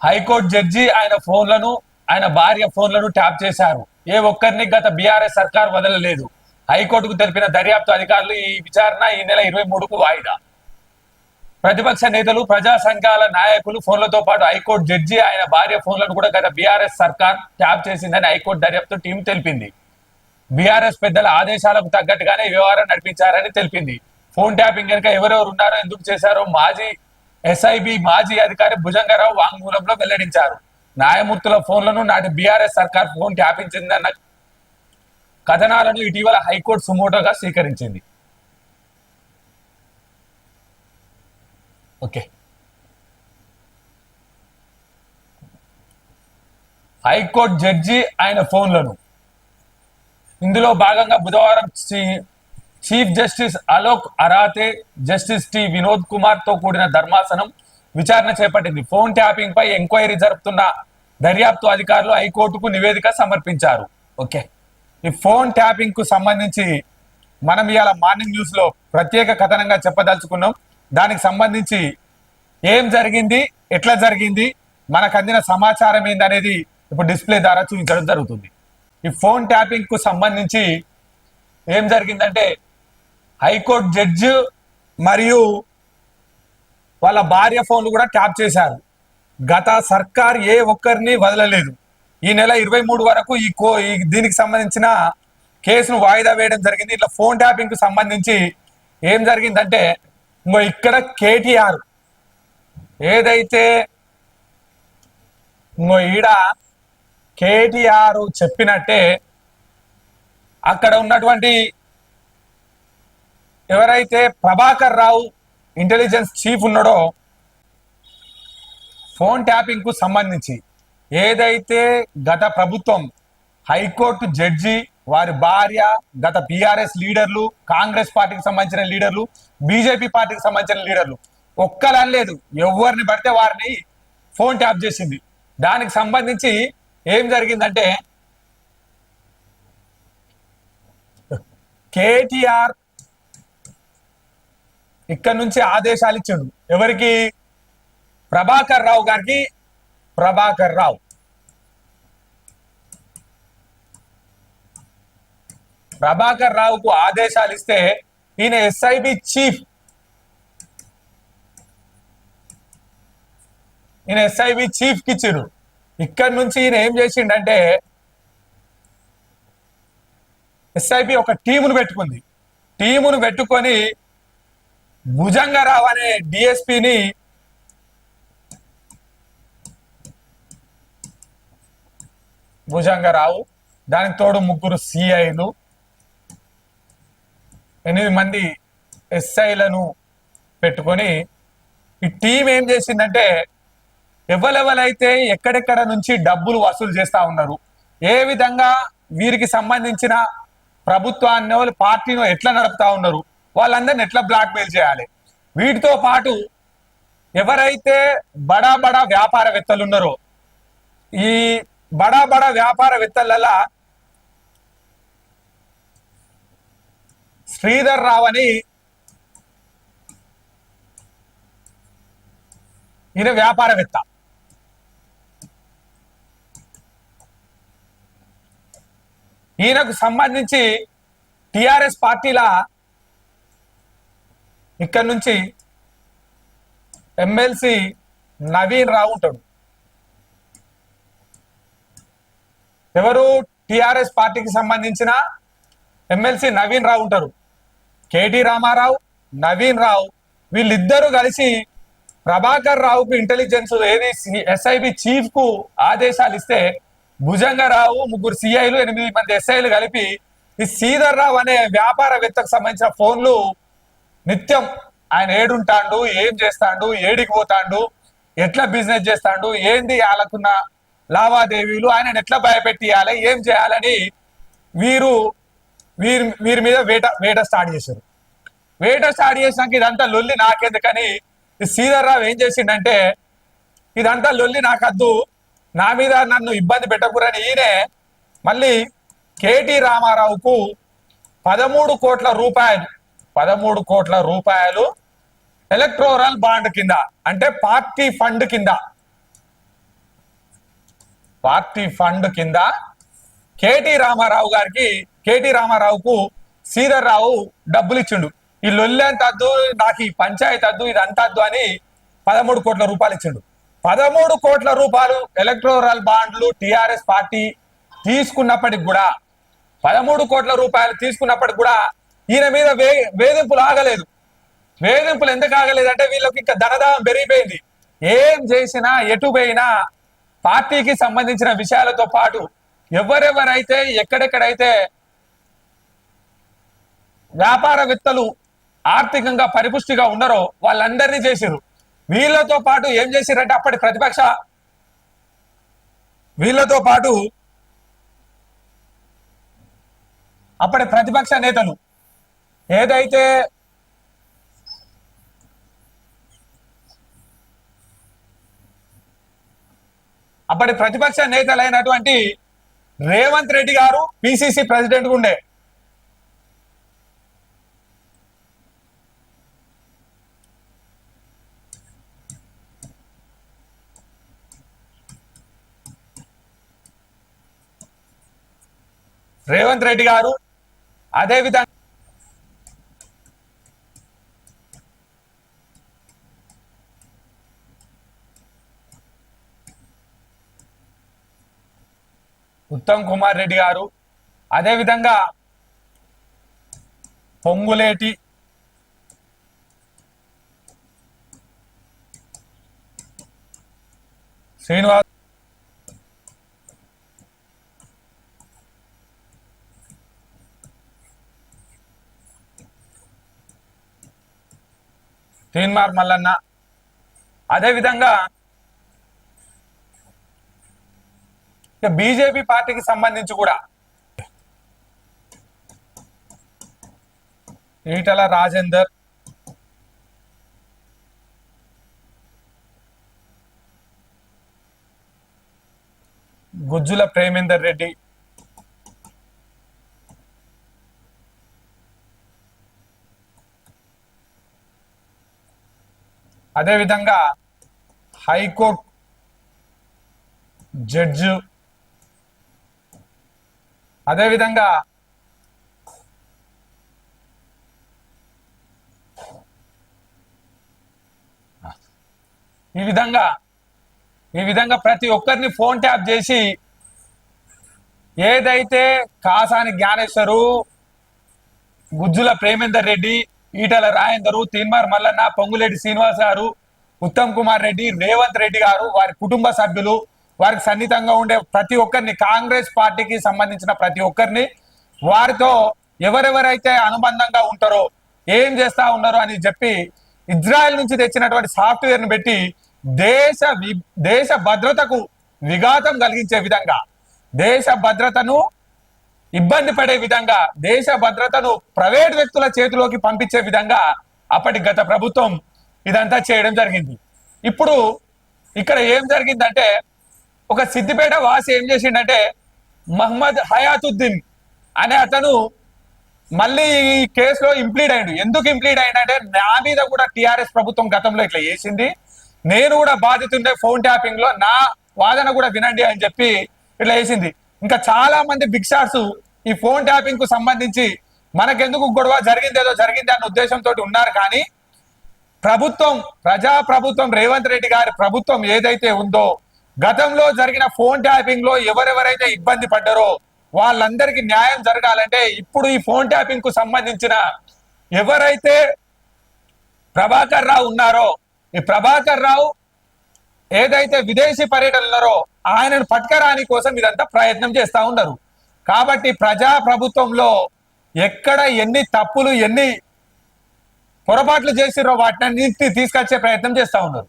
High court judge ఆయన ఫోన్లను ఆయన భార్య ఫోన్లను ట్యాప్ చేశారు. ఏ ఒక్కరిని గత బీఆర్ఎస్ సర్కార్ వదలలేదు. హైకోర్టుకు తెలిపిన దర్యాప్తు అధికారులు ఈ విచారణ ఈ నెల 23కు వాయిదా. ప్రతిపక్ష నేతలు, ప్రజా సంఘాల నాయకులు ఫోన్లతో పాటు హైకోర్టు జడ్జి ఆయన భార్య ఫోన్లను కూడా గత బీఆర్ఎస్ సర్కార్ ట్యాప్ చేసిందని హైకోర్టు దర్యాప్తు టీం తెలిపింది. బీఆర్ఎస్ పెద్దల ఆదేశాలకు తగ్గట్టుగానే వ్యవహారం నడిపించారని తెలిపింది. ఫోన్ ట్యాపింగ్ కనుక ఎవరెవరు ఉన్నారో, ఎందుకు చేశారో మాజీ ఎస్ఐబి మాజీ అధికారి భుజంగరావు వాంగ్మూలంలో వెల్లడించారు. న్యాయమూర్తుల ఫోన్లను నాటి బీఆర్ఎస్ సర్కార్ ఫోన్ ట్యాపించిందన్న కథనాలను ఇటీవల హైకోర్టు సుమోటోగా స్వీకరించింది. ఓకే, హైకోర్టు జడ్జి ఆయన ఫోన్లను ఇందులో భాగంగా బుధవారం chief justice Alok Aradhe, justice T Vinod Kumar తో కూడిన ధర్మాసనం విచారణ చేపట్టింది. ఫోన్ ట్యాపింగ్ పై ఎంక్వైరీ జరుపుతున్న దర్యాప్తు అధికారులు హైకోర్టుకు నివేదిక సమర్పించారు. ఓకే, ఈ ఫోన్ ట్యాపింగ్ కు సంబంధించి మనం ఇవాళ మార్నింగ్ న్యూస్ లో ప్రత్యేక కథనంగా చెప్పదలుచుకున్నాం. దానికి సంబంధించి ఏం జరిగింది, ఎట్లా జరిగింది, మనకు అందిన సమాచారం ఏందనేది ఇప్పుడు డిస్ప్లే ద్వారా చూపించడం జరుగుతుంది. ఈ ఫోన్ ట్యాపింగ్ కు సంబంధించి ఏం జరిగిందంటే, హైకోర్టు జడ్జి మరియు వాళ్ళ భార్య ఫోన్లు కూడా ట్యాప్ చేశారు. గత సర్కార్ ఏ ఒక్కరిని వదలలేదు. ఈ నెల 23 వరకు దీనికి సంబంధించిన కేసును వాయిదా వేయడం జరిగింది. ఇట్లా ఫోన్ ట్యాపింగ్ కు సంబంధించి ఏం జరిగిందంటే, ఇక్కడ కేటీఆర్ ఏదైతే ఈడ కేటీఆర్ చెప్పినట్టే అక్కడ ఉన్నటువంటి ఎవరైతే ప్రభాకర్ రావు ఇంటెలిజెన్స్ చీఫ్ ఉన్నాడో, ఫోన్ ట్యాపింగ్ కు సంబంధించి ఏదైతే గత ప్రభుత్వం, హైకోర్టు జడ్జి, వారి భార్య, గత బీఆర్ఎస్ లీడర్లు, కాంగ్రెస్ పార్టీకి సంబంధించిన లీడర్లు, బీజేపీ పార్టీకి సంబంధించిన లీడర్లు ఒక్కలనలేదు, ఎవరిని పడితే వారిని ఫోన్ ట్యాప్ చేసింది. దానికి సంబంధించి ఏం జరిగిందంటే, కేటీఆర్ ఇక్కడ నుంచి ఆదేశాలు ఇచ్చాడు. ఎవరికి? ప్రభాకర్ రావు గారికి. ప్రభాకర్ రావుకు ఆదేశాలు ఇస్తే ఈయన ఎస్ఐబి చీఫ్, ఈయన ఎస్ఐబి చీఫ్ కి ఇచ్చారు. ఇక్కడ నుంచి ఈయన ఏం చేసిండంటే, ఎస్ఐబి ఒక టీమును పెట్టుకుంది. టీమును పెట్టుకొని భుజంగరావు అనే డిఎస్పిని భుజంగరావు, దానికి తోడు 3 సిఐలు, 8 మంది ఎస్ఐలను పెట్టుకొని ఈ టీం ఏం చేసిందంటే, ఎవరెవరైతే ఎక్కడెక్కడ నుంచి డబ్బులు వసూలు చేస్తా ఉన్నారు, ఏ విధంగా వీరికి సంబంధించిన ప్రభుత్వాన్ని పార్టీని ఎట్లా నడుపుతా ఉన్నారు, వాళ్ళందరిని ఎట్లా బ్లాక్మెయిల్ చేయాలి, వీటితో పాటు ఎవరైతే బడా బడా వ్యాపారవేత్తలు ఉన్నారో, ఈ బడా బడా వ్యాపారవేత్తల శ్రీధర్ రావు అని ఈయన వ్యాపారవేత్త. ఈయనకు సంబంధించి టిఆర్ఎస్ పార్టీల ఇక్కడ నుంచి ఎమ్మెల్సీ నవీన్ రావు ఉంటాడు. ఎవరు? టిఆర్ఎస్ పార్టీకి సంబంధించిన ఎమ్మెల్సీ నవీన్ రావు ఉంటారు. కేటీ రామారావు, నవీన్ రావు, వీళ్ళిద్దరూ కలిసి ప్రభాకర్ రావుకు ఇంటెలిజెన్స్ ఏది ఎస్ఐబి చీఫ్ కు ఆదేశాలు ఇస్తే, భుజంగరావు, 3 సిఐలు, 8 మంది ఎస్ఐలు కలిపి ఈ శ్రీధర్ రావు అనే వ్యాపారవేత్తకు సంబంధించిన ఫోన్లు నిత్యం ఆయన ఏడుంటాడు, ఏం చేస్తాడు, ఏడికి పోతాడు, ఎట్లా బిజినెస్ చేస్తాడు, ఏంది వాళ్ళకున్న లావాదేవీలు, ఆయన ఎట్లా భయపెట్టియాలి, ఏం చేయాలని వీరి మీద వేట స్టార్ట్ చేశారు. వేట స్టార్ట్ చేసినాక ఇదంతా లొల్లి నాకెందుకని ఈ శ్రీధర్ రావు ఏం చేసిండంటే, ఇదంతా లొల్లి నాకద్దు, నా మీద నన్ను ఇబ్బంది పెట్టకూరని ఈయనే మళ్ళీ కేటీ రామారావుకు 13 కోట్ల రూపాయలు ఎలక్టోరల్ బాండ్ కింద, అంటే పార్టీ ఫండ్ కింద పార్టీ ఫండ్ కింద కేటీ రామారావుకు శ్రీధర్ రావు డబ్బులు ఇచ్చిండు. ఈ లొల్లెంత అద్దు, నాకు ఈ పంచాయతీ అద్దు, ఇది అంత అద్దు అని 13 కోట్ల రూపాయలు ఇచ్చిండు. 13 కోట్ల రూపాయలు ఎలక్టోరల్ బాండ్లు టిఆర్ఎస్ పార్టీ తీసుకున్నప్పటికి కూడా 13 కోట్ల రూపాయలు తీసుకున్నప్పటికి కూడా ఈయన మీద వేధింపులు ఆగలేదు. వేధింపులు ఎందుకు ఆగలేదంటే వీళ్ళకి ఇంకా ధనదాహం పెరిగిపోయింది. ఏం చేసినా ఎటు పోయినా పార్టీకి సంబంధించిన విషయాలతో పాటు ఎవరెవరైతే ఎక్కడెక్కడైతే వ్యాపారవేత్తలు ఆర్థికంగా పరిపుష్టిగా ఉన్నారో వాళ్ళందరినీ చేసిరు. వీళ్ళతో పాటు ఏం చేసిరంటే అప్పటి ప్రతిపక్ష నేతలు ఏదైతే అప్పటి ప్రతిపక్ష నేతలైనటువంటి రేవంత్ రెడ్డి గారు పిసిసి ప్రెసిడెంట్ ఉండే. రేవంత్ రెడ్డి గారు అదేవిధంగా ఉత్తమ్ కుమార్ రెడ్డి గారు, అదేవిధంగా పొంగులేటి శ్రీనివాస్, తీన్మార్ మల్లన్న, అదేవిధంగా బీజేపీ పార్టీకి సంబంధించి కూడా ఈటల రాజేందర్, గుజ్జుల ప్రేమేందర్ రెడ్డి, అదేవిధంగా హైకోర్టు జడ్జి, అదేవిధంగా ఈ విధంగా ప్రతి ఒక్కరిని ఫోన్ ట్యాప్ చేసి ఏదైతే కాసాని జ్ఞానేశ్వరు, గుజ్జుల ప్రేమేందర్ రెడ్డి, ఈటల రాజేందరు, తీన్మార్ మల్లన్న, పొంగులేటి శ్రీనివాస్ గారు, ఉత్తమ్ కుమార్ రెడ్డి, రేవంత్ రెడ్డి గారు, వారి కుటుంబ సభ్యులు, వారికి సన్నిహితంగా ఉండే ప్రతి ఒక్కరిని, కాంగ్రెస్ పార్టీకి సంబంధించిన ప్రతి ఒక్కరిని, వారితో ఎవరెవరైతే అనుబంధంగా ఉంటారో ఏం చేస్తా ఉన్నారో అని చెప్పి ఇజ్రాయెల్ నుంచి తెచ్చినటువంటి సాఫ్ట్వేర్ ను పెట్టి దేశ భద్రతకు విఘాతం కలిగించే విధంగా, దేశ భద్రతను ఇబ్బంది పడే విధంగా, దేశ భద్రతను ప్రైవేట్ వ్యక్తుల చేతిలోకి పంపించే విధంగా అప్పటి గత ప్రభుత్వం ఇదంతా చేయడం జరిగింది. ఇప్పుడు ఇక్కడ ఏం జరిగిందంటే ఒక సిద్దిపేట వాసి ఏం చేసిండంటే మహమ్మద్ హయాతుద్దీన్ అనే అతను మళ్ళీ ఈ కేసులో ఇంప్లీడ్ అయ్యాడు. ఎందుకు ఇంప్లీడ్ అయ్యాడంటే నా మీద కూడా టిఆర్ఎస్ ప్రభుత్వం గతంలో ఇట్లా చేసింది, నేను కూడా బాధితుండే ఫోన్ ట్యాపింగ్ లో, నా వాదన కూడా వినండి అని చెప్పి ఇట్లా చేసింది. ఇంకా చాలా మంది బిగ్ షాట్స్ ఈ ఫోన్ ట్యాపింగ్ కు సంబంధించి మనకెందుకు గొడవ జరిగింది, ఏదో జరిగింది అన్న ఉద్దేశంతో ఉన్నారు. కానీ ప్రజాప్రభుత్వం రేవంత్ రెడ్డి గారి ప్రభుత్వం ఏదైతే ఉందో, గతంలో జరిగిన ఫోన్ ట్యాపింగ్ లో ఎవరెవరైతే ఇబ్బంది పడ్డారో వాళ్ళందరికీ న్యాయం జరగాలంటే ఇప్పుడు ఈ ఫోన్ ట్యాపింగ్ కు సంబంధించిన ఎవరైతే ప్రభాకర్ రావు ఉన్నారో, ఈ ప్రభాకర్ రావు ఏదైతే విదేశీ పర్యటన ఉన్నారో ఆయనను పట్టుకరాని కోసం ఇదంతా ప్రయత్నం చేస్తా ఉన్నారు. కాబట్టి ప్రజా ప్రభుత్వంలో ఎక్కడ ఎన్ని తప్పులు ఎన్ని పొరపాట్లు చేసిరో వాటిని తీసుకొచ్చే ప్రయత్నం చేస్తా ఉన్నారు.